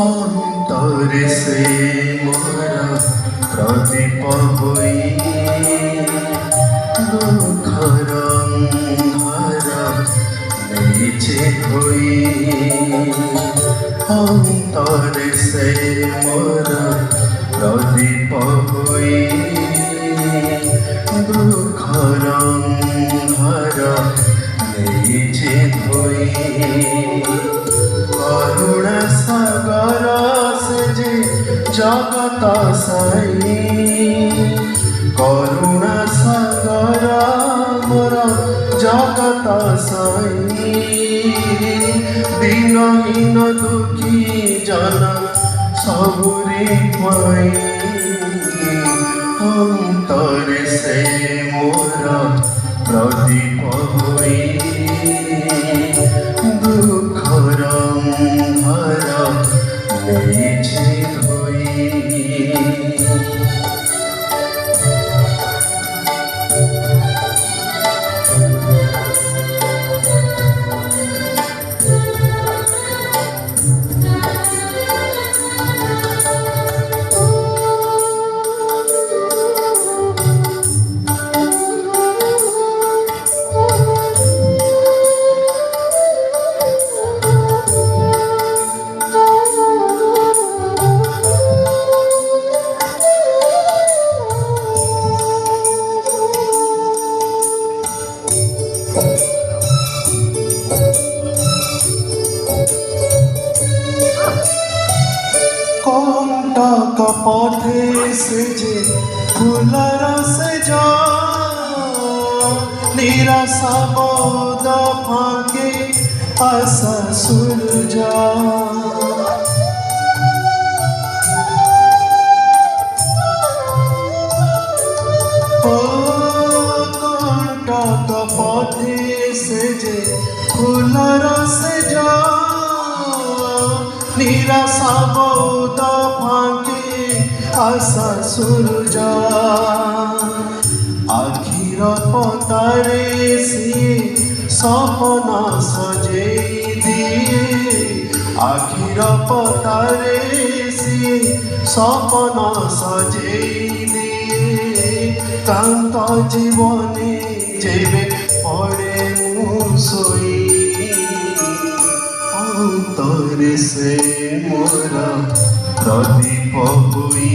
অন্তরে সে মোরা প্রদীপ হই দুঃখর হারা নিচে হই অন্তরে সে মোরা প্রদীপ হই দুঃখর হারা নিচে হই করুণা সাগর সেজে জগত সাই করুণা সাগর মোর জগত সাই দিনহীন দুঃখী জন সবুরে পাই অন্তরে সে মোর প্রদীপ হই দুঃখর হারা নিচে হই কণ্টক পথে সেজে ফুলর সেজ নিরাশা বোধ ফাঁকে আশা সূর্য কণ্টক পথে সেজে ফুলর সেজ নিরাশা বোধ ফাঁকে আশা সূর্য আখির পতারে সিয়ে স্বপ্ন সজেই দিয়ে আখির পতারে সিয়ে স্বপ্ন সজেই দিয়ে ক্লান্ত জীবনে যেবে পড়ে মুসই অন্তরে সে মোরা প্রদীপ হই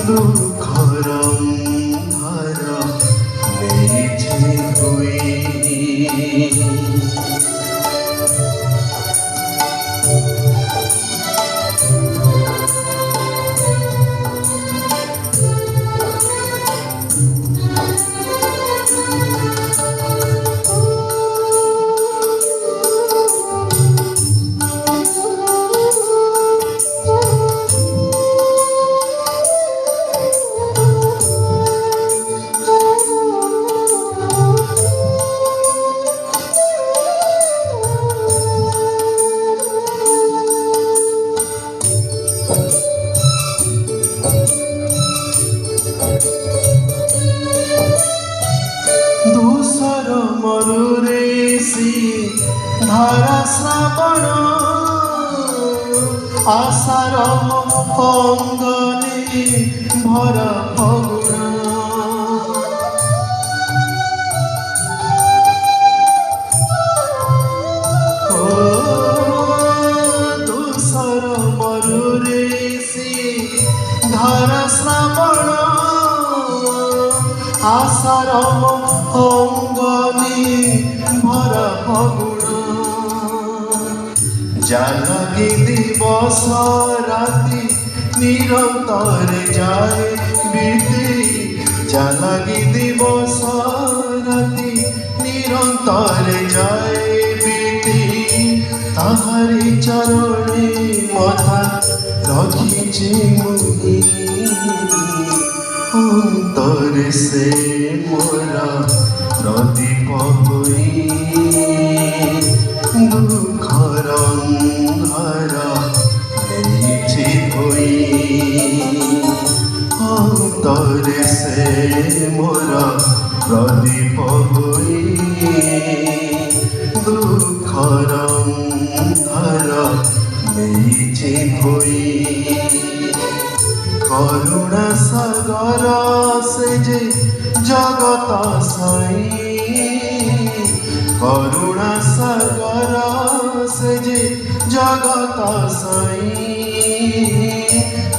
দুঃখর হারা নিচে হই ধূসর মরুরে সিয়ে ধারা শ্রাবণ আশার অঙ্গনে ভরা ফগুণ ধূসর মরুরে সিয়ে ধারা শ্রাবণ আশার অঙ্গনে ভরা ফগুণ জানকি দিবস রাতি নিরন্তরে যায় বিতি জানকি দিবস রাতি নিরন্তরে যায় বিতি তাহারি চরণে মাথা রখিছি মুনি অন্তরে সে মোরা প্রদীপ হই দুঃখর হারা নিচে হই অন্তরে সে মোরা প্রদীপ হই দুঃখর হারা ନେଇଛି ଭୋଇ କରୁଣା ସାଗର ସେ ଯେ ଜଗତ ସାଇ କରୁଣା ସାଗର ସେ ଯେ ଜଗତ ସାଇ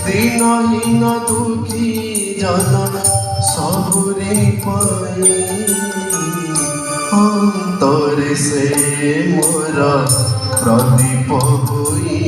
ଦିନହୀନ ଦୁଃଖୀ ଜନ ସବୁରେ ପାଇ অন্তরে সে মোরা প্রদীপ হই